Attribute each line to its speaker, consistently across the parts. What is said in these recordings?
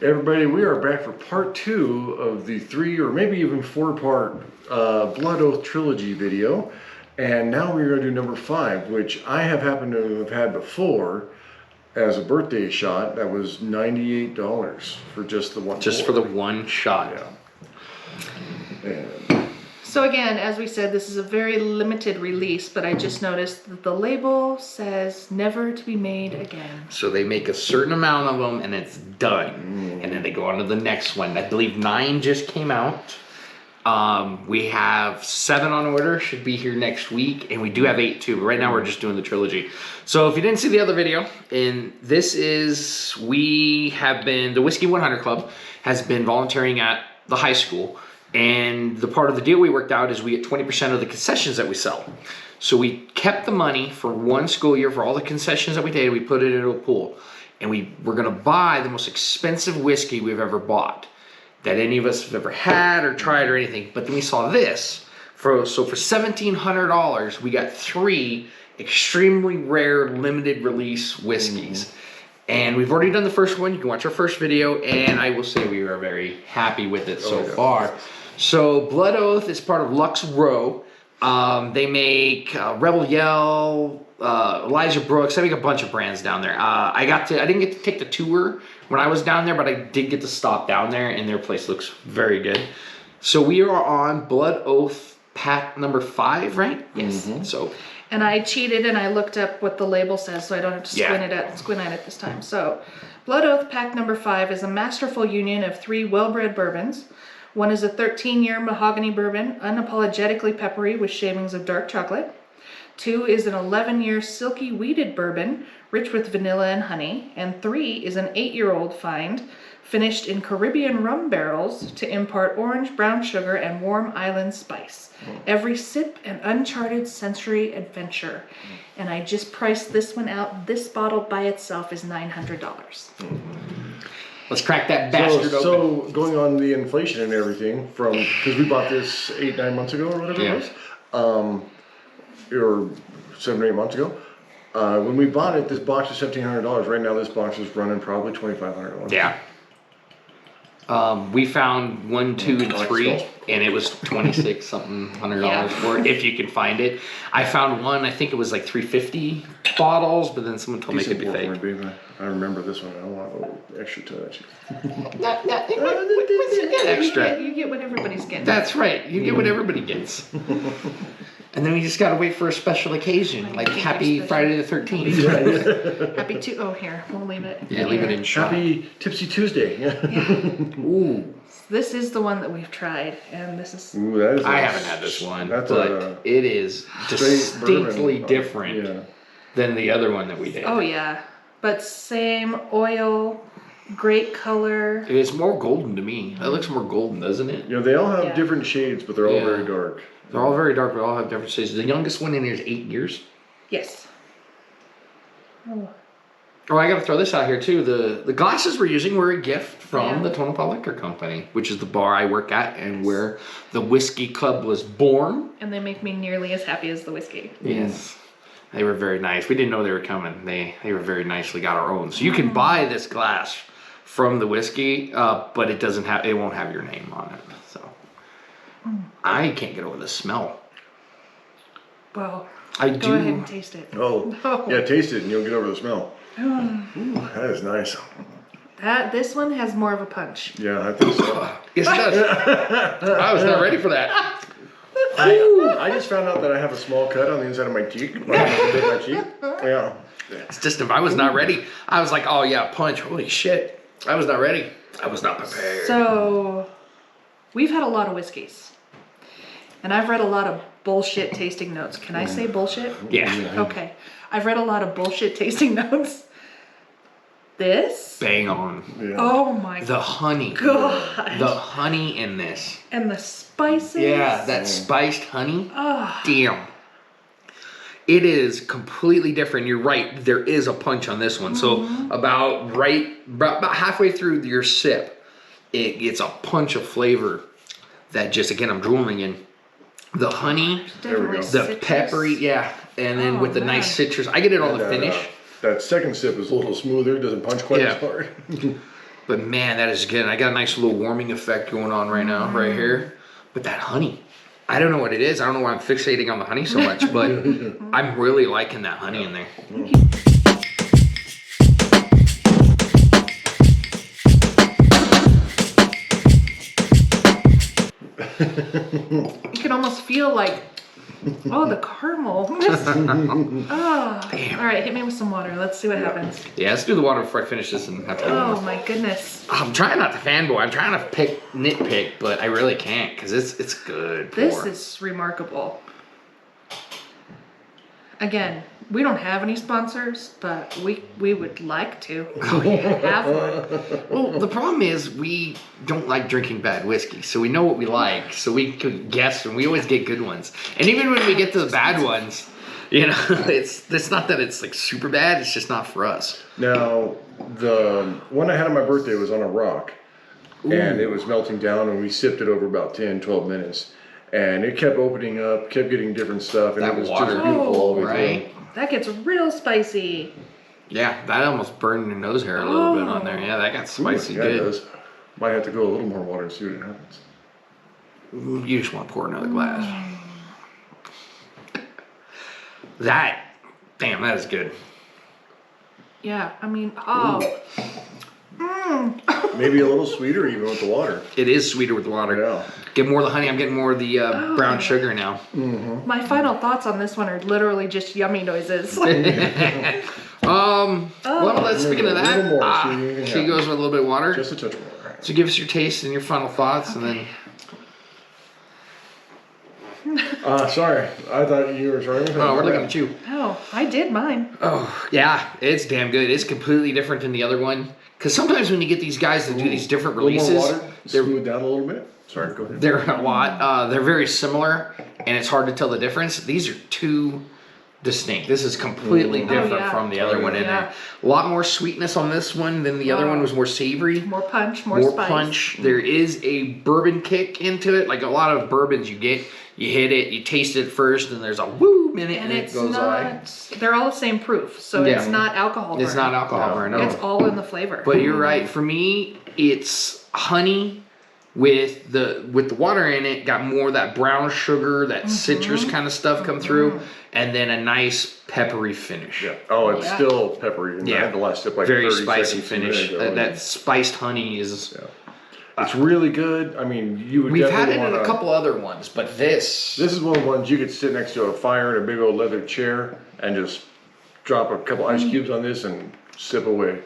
Speaker 1: Everybody, we are back for part 2 of the 3 or maybe even 4-part Blood Oath trilogy video. And now we're going to do number 5, which I have happened to have had before as a birthday shot. That was $98 for just the one.
Speaker 2: Just for the one shot.
Speaker 1: Yeah. And
Speaker 3: so again, as we said, this is a very limited release, but I just noticed that the label says never to be made again.
Speaker 2: So they make a certain amount of them and it's done. And then they go on to the next one. I believe 9 just came out. We have 7 on order, should be here next week. And we do have 8 too, but right now we're just doing the trilogy. So if you didn't see the other video, and this is, we have been, the Whiskey 100 Club has been volunteering at the high school. And the part of the deal we worked out is we get 20% of the concessions that we sell. So we kept the money for one school year for all the concessions that we did. We put it into a pool. And we're going to buy the most expensive whiskey we've ever bought, that any of us have ever had or tried or anything. But then we saw this. So for $1,700, we got 3 extremely rare limited release whiskeys. And we've already done the first one. You can watch our first video. And I will say we are very happy with it so far. So Blood Oath is part of Lux Row. They make Rebel Yell, Elijah Brooks. They make a bunch of brands down there. I didn't get to take the tour when I was down there, but I did get to stop down there, and their place looks very good. So we are on Blood Oath Pact number 5, right? Yes. So.
Speaker 3: And I cheated and I looked up what the label says, so I don't have to squint at it this time. So, Blood Oath Pact number 5 is a masterful union of 3 well-bred bourbons. One is a 13-year mahogany bourbon, unapologetically peppery with shavings of dark chocolate. 2 is an 11-year silky wheated bourbon, rich with vanilla and honey. And 3 is an 8-year-old find, finished in Caribbean rum barrels to impart orange, brown sugar, and warm island spice. Every sip an uncharted sensory adventure. And I just priced this one out. This bottle by itself is $900.
Speaker 2: Let's crack that bastard open.
Speaker 1: So going on the inflation and everything, from because we bought this 8-9 months ago or whatever it was, or 7 or 8 months ago. When we bought it, this box was $1,700. Right now, this box is running probably $2,500.
Speaker 2: Yeah. We found 1, 2, and 3, and it was $26 something $100 for it, if you can find it. I found one, I think it was like 350 bottles, but then someone told me it could be fake.
Speaker 1: I remember this one. I want a little extra touch.
Speaker 2: Extra.
Speaker 3: You get what everybody's getting.
Speaker 2: That's right. You get what everybody gets. And then we just gotta wait for a special occasion, like Happy Friday the 13th.
Speaker 3: Happy oh, here, we'll leave it.
Speaker 2: Yeah, leave it in shot.
Speaker 1: Happy Tipsy Tuesday.
Speaker 2: Ooh.
Speaker 3: This is the one that we've tried, and this is.
Speaker 1: Ooh, that is
Speaker 2: I haven't had this one,
Speaker 1: but
Speaker 2: it is distinctly different than the other one that we did.
Speaker 3: Oh yeah, but same oil, great color.
Speaker 2: It is more golden to me. It looks more golden, doesn't it?
Speaker 1: You know, they all have different shades, but they're all very dark.
Speaker 2: They're all very dark, but all have different stages. The youngest one in here is 8 years.
Speaker 3: Yes.
Speaker 2: Oh, I gotta throw this out here too. The glasses we're using were a gift from the Tonopah Liquor Company, which is the bar I work at and where the whiskey club was born.
Speaker 3: And they make me nearly as happy as the whiskey.
Speaker 2: Yes. They were very nice. We didn't know they were coming. They were very nice. We got our own. So you can buy this glass from the whiskey, but it won't have your name on it. So I can't get over the smell.
Speaker 3: Well,
Speaker 2: go
Speaker 3: ahead and taste it.
Speaker 1: Oh, yeah, taste it and you'll get over the smell. Ooh, that is nice.
Speaker 3: This one has more of a punch.
Speaker 1: Yeah, I think so.
Speaker 2: Yes, it does. I was not ready for that.
Speaker 1: I just found out that I have a small cut on the inside of my cheek. Yeah.
Speaker 2: It's just if I was not ready, I was like, oh yeah, punch. Holy shit. I was not ready. I was not prepared.
Speaker 3: So, we've had a lot of whiskeys. And I've read a lot of bullshit tasting notes. Can I say bullshit?
Speaker 2: Yeah.
Speaker 3: Okay. I've read a lot of bullshit tasting notes. This?
Speaker 2: Bang on.
Speaker 1: Yeah.
Speaker 3: Oh my
Speaker 2: The honey.
Speaker 3: God.
Speaker 2: The honey in this.
Speaker 3: And the spices.
Speaker 2: Yeah, that spiced honey.
Speaker 3: Oh.
Speaker 2: Damn. It is completely different. You're right. There is a punch on this one. So about halfway through your sip, it gets a punch of flavor that just, again, I'm drooling in. The honey, the
Speaker 3: citrus.
Speaker 2: peppery, and then with the nice citrus. I get it on the finish.
Speaker 1: That second sip is a little smoother, doesn't punch quite as hard.
Speaker 2: But man, that is good. I got a nice little warming effect going on right now, right here. But that honey, I don't know what it is. I don't know why I'm fixating on the honey so much, but I'm really liking that honey in there.
Speaker 3: You can almost feel like, oh, the caramel. Oh.
Speaker 2: Damn.
Speaker 3: All right, hit me with some water. Let's see what happens.
Speaker 2: Yeah, let's do the water before I finish this and have to go.
Speaker 3: Oh my goodness.
Speaker 2: I'm trying not to fanboy. I'm trying to nitpick, but I really can't because it's good.
Speaker 3: This is remarkable. Again, we don't have any sponsors, but we would like to.
Speaker 2: Oh, yeah.
Speaker 3: Have one.
Speaker 2: Well, the problem is we don't like drinking bad whiskey, so we know what we like, so we could guess, and we always get good ones. And even when we get to the bad ones, you know, it's not that it's like super bad, it's just not for us.
Speaker 1: Now, the one I had on my birthday was on a rock, and it was melting down, and we sipped it over about 10, 12 minutes. And it kept opening up, kept getting different stuff, and
Speaker 2: That
Speaker 1: it was
Speaker 2: water,
Speaker 1: just beautiful all the way
Speaker 2: right?
Speaker 3: That gets real spicy.
Speaker 2: Yeah, that almost burned your nose hair a little bit on there. Yeah, that got
Speaker 1: through.
Speaker 2: spicy
Speaker 1: Yeah, it
Speaker 2: good.
Speaker 1: does. Might have to go a little more water and see what happens.
Speaker 2: You just want to pour another glass. That, damn, that is good.
Speaker 3: Yeah, I mean, oh.
Speaker 1: Maybe a little sweeter even with the water.
Speaker 2: It is sweeter with the water.
Speaker 1: Yeah.
Speaker 2: Get more of the honey. I'm getting more of the brown sugar now.
Speaker 3: My final thoughts on this one are literally just yummy noises.
Speaker 2: Well, let's speaking of
Speaker 1: A little more,
Speaker 2: that,
Speaker 1: so you can
Speaker 2: she
Speaker 1: have
Speaker 2: goes with a little bit of water.
Speaker 1: Just a touch more.
Speaker 2: So give us your taste and your final thoughts, and then
Speaker 1: Sorry. I thought you were trying.
Speaker 2: oh, we're looking at you.
Speaker 3: Oh, I did mine.
Speaker 2: Oh, yeah, it's damn good. It's completely different than the other one. Because sometimes when you get these guys that do these different
Speaker 1: A little more
Speaker 2: releases,
Speaker 1: water.
Speaker 2: they're
Speaker 1: Smooth down a little bit. Sorry, go ahead.
Speaker 2: they're a lot. They're very similar, and it's hard to tell the difference. These are two distinct. This is completely different
Speaker 3: yeah.
Speaker 2: from the other one in
Speaker 3: Yeah.
Speaker 2: there. A lot more sweetness on this one than the other one was more savory.
Speaker 3: More punch, more
Speaker 2: More
Speaker 3: spice.
Speaker 2: punch. There is a bourbon kick into it. Like a lot of bourbons you get, you hit it, you taste it first, and there's a woo minute,
Speaker 3: And
Speaker 2: and it
Speaker 3: it's
Speaker 2: goes by.
Speaker 3: not, they're all the same proof, so
Speaker 2: Yeah.
Speaker 3: it's not alcohol burn.
Speaker 2: It's not alcohol burn, no.
Speaker 3: It's all in the flavor.
Speaker 2: But you're right. For me, it's honey with the water in it. Got more of that brown sugar, that citrus kind of stuff come through, and then a nice peppery finish.
Speaker 1: Yeah. Oh, it's
Speaker 3: Yeah.
Speaker 1: still peppery. And I
Speaker 2: Yeah.
Speaker 1: had the last sip like
Speaker 2: Very
Speaker 1: 30
Speaker 2: spicy
Speaker 1: seconds a minute
Speaker 2: finish.
Speaker 1: ago.
Speaker 2: That spiced honey is.
Speaker 1: Yeah. It's really good. I mean, you would
Speaker 2: We've had
Speaker 1: definitely
Speaker 2: it in
Speaker 1: wanna,
Speaker 2: a couple other ones, but this.
Speaker 1: This is one of the ones you could sit next to a fire in a big old leather chair and just drop a couple ice cubes on this and sip away.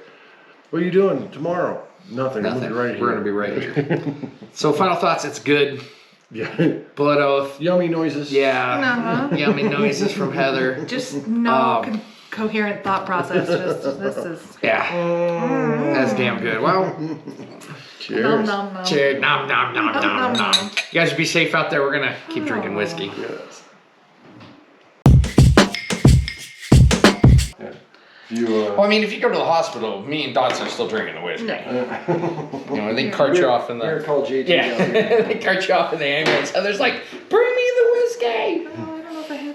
Speaker 1: What are you doing tomorrow? Nothing. I'm
Speaker 2: Nothing.
Speaker 1: gonna be right
Speaker 2: We're
Speaker 1: here.
Speaker 2: gonna be right here. So final thoughts. It's good.
Speaker 1: Yeah.
Speaker 2: Blood oath.
Speaker 1: Yummy noises.
Speaker 2: Yeah.
Speaker 3: Uh-huh.
Speaker 2: Yummy noises from Heather.
Speaker 3: Just no coherent thought process. Just this is
Speaker 2: Yeah. That's damn good. Well.
Speaker 1: Cheers.
Speaker 3: nom nom nom.
Speaker 2: Cheers. Nom nom nom nom
Speaker 3: nom,
Speaker 2: nom.
Speaker 3: nom.
Speaker 2: You guys be safe out there. We're gonna keep drinking whiskey.
Speaker 1: Yes. Yeah. You,
Speaker 2: Well, I mean, if you go to the hospital, me and Dotson are still drinking the whiskey.
Speaker 3: No.
Speaker 2: You know, they cart you off in
Speaker 1: We're
Speaker 2: the
Speaker 1: called JT.
Speaker 2: yeah, they cart you off in the ambulance. And there's like, bring me the whiskey.